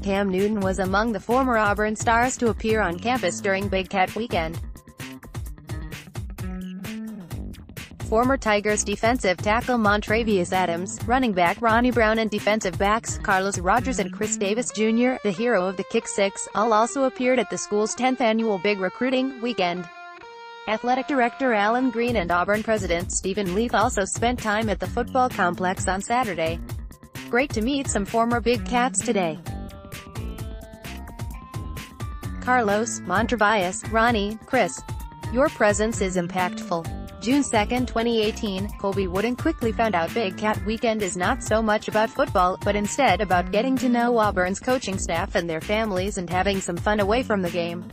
Cam Newton was among the former Auburn stars to appear on campus during Big Cat Weekend. Former Tigers defensive tackle Montravius Adams, running back Ronnie Brown and defensive backs Carlos Rogers and Chris Davis Jr., the hero of the Kick Six, all also appeared at the school's 10th annual Big Recruiting Weekend. Athletic Director Allen Greene and Auburn President Steven Leath also spent time at the football complex on Saturday. Great to meet some former Big Cats today. Carlos, Montravious, Ronnie, Chris. Your presence is impactful. June 2, 2018, Colby Wooden quickly found out Big Cat Weekend is not so much about football, but instead about getting to know Auburn's coaching staff and their families and having some fun away from the game.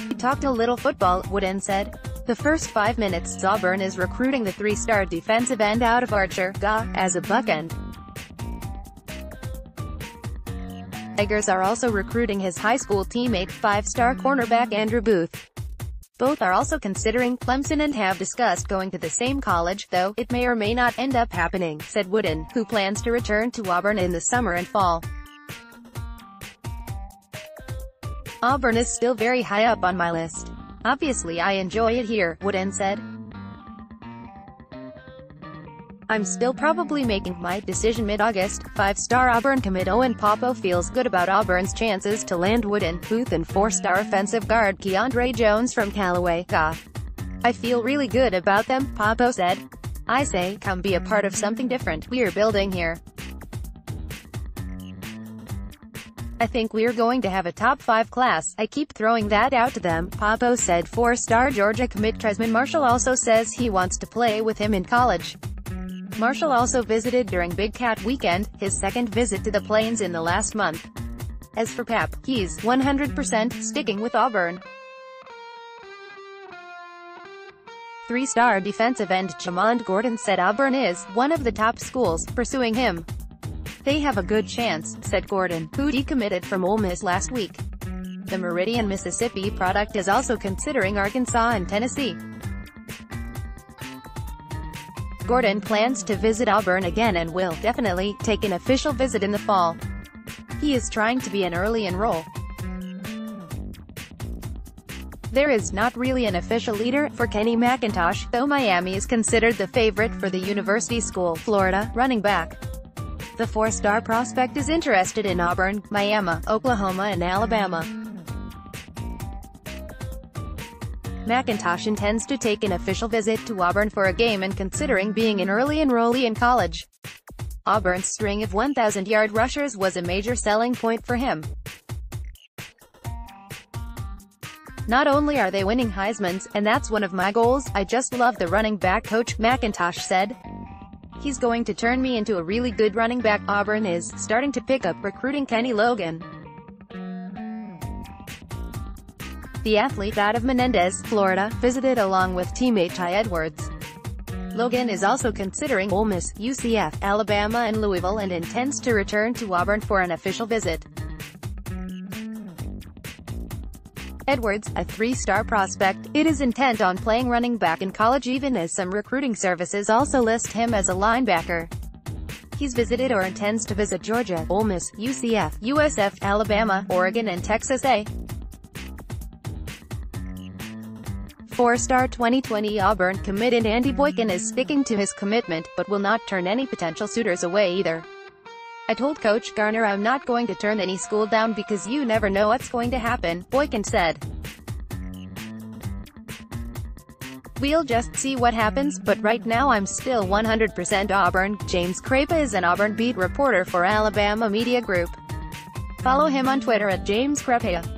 We talked a little football, Wooden said. The first 5 minutes, Auburn is recruiting the 3-star defensive end out of Archer, GA, as a bookend. Tigers are also recruiting his high school teammate, 5-star cornerback Andrew Booth. Both are also considering Clemson and have discussed going to the same college, though it may or may not end up happening, said Wooden, who plans to return to Auburn in the summer and fall. Auburn is still very high up on my list. Obviously I enjoy it here, Wooden said. I'm still probably making my decision mid-August. 5-star Auburn commit Owen Popo feels good about Auburn's chances to land Wooden, Booth and 4-star offensive guard Keandre Jones from Callaway, GA. I feel really good about them, Popo said. I say, come be a part of something different we're building here. I think we're going to have a top 5 class. I keep throwing that out to them, Popo said. 4-star Georgia commit Tresman Marshall also says he wants to play with him in college. Marshall also visited during Big Cat Weekend, his second visit to the Plains in the last month. As for Pap, he's 100% sticking with Auburn. 3-star defensive end Jamond Gordon said Auburn is one of the top schools pursuing him. They have a good chance, said Gordon, who decommitted from Ole Miss last week. The Meridian, Mississippi product is also considering Arkansas and Tennessee. Gordon plans to visit Auburn again and will definitely take an official visit in the fall. He is trying to be an early enroll. There is not really an official leader for Kenny McIntosh, though Miami is considered the favorite for the University School, Florida, running back. The 4-star prospect is interested in Auburn, Miami, Oklahoma and Alabama. McIntosh intends to take an official visit to Auburn for a game and considering being an early enrollee in college. Auburn's string of 1,000-yard rushers was a major selling point for him. Not only are they winning Heismans, and that's one of my goals, I just love the running back coach, McIntosh said. He's going to turn me into a really good running back. Auburn is starting to pick up recruiting Kenny Logan. The athlete out of Menendez, Florida, visited along with teammate Ty Edwards. Logan is also considering Ole Miss, UCF, Alabama and Louisville and intends to return to Auburn for an official visit. Edwards, a 3-star prospect, is intent on playing running back in college even as some recruiting services also list him as a linebacker. He's visited or intends to visit Georgia, Ole Miss, UCF, USF, Alabama, Oregon and Texas A. 4-star 2020 Auburn commit Andy Boykin is sticking to his commitment, but will not turn any potential suitors away either. I told Coach Garner I'm not going to turn any school down because you never know what's going to happen, Boykin said. We'll just see what happens, but right now I'm still 100% Auburn. James Crapa is an Auburn beat reporter for Alabama Media Group. Follow him on Twitter at James Crapa.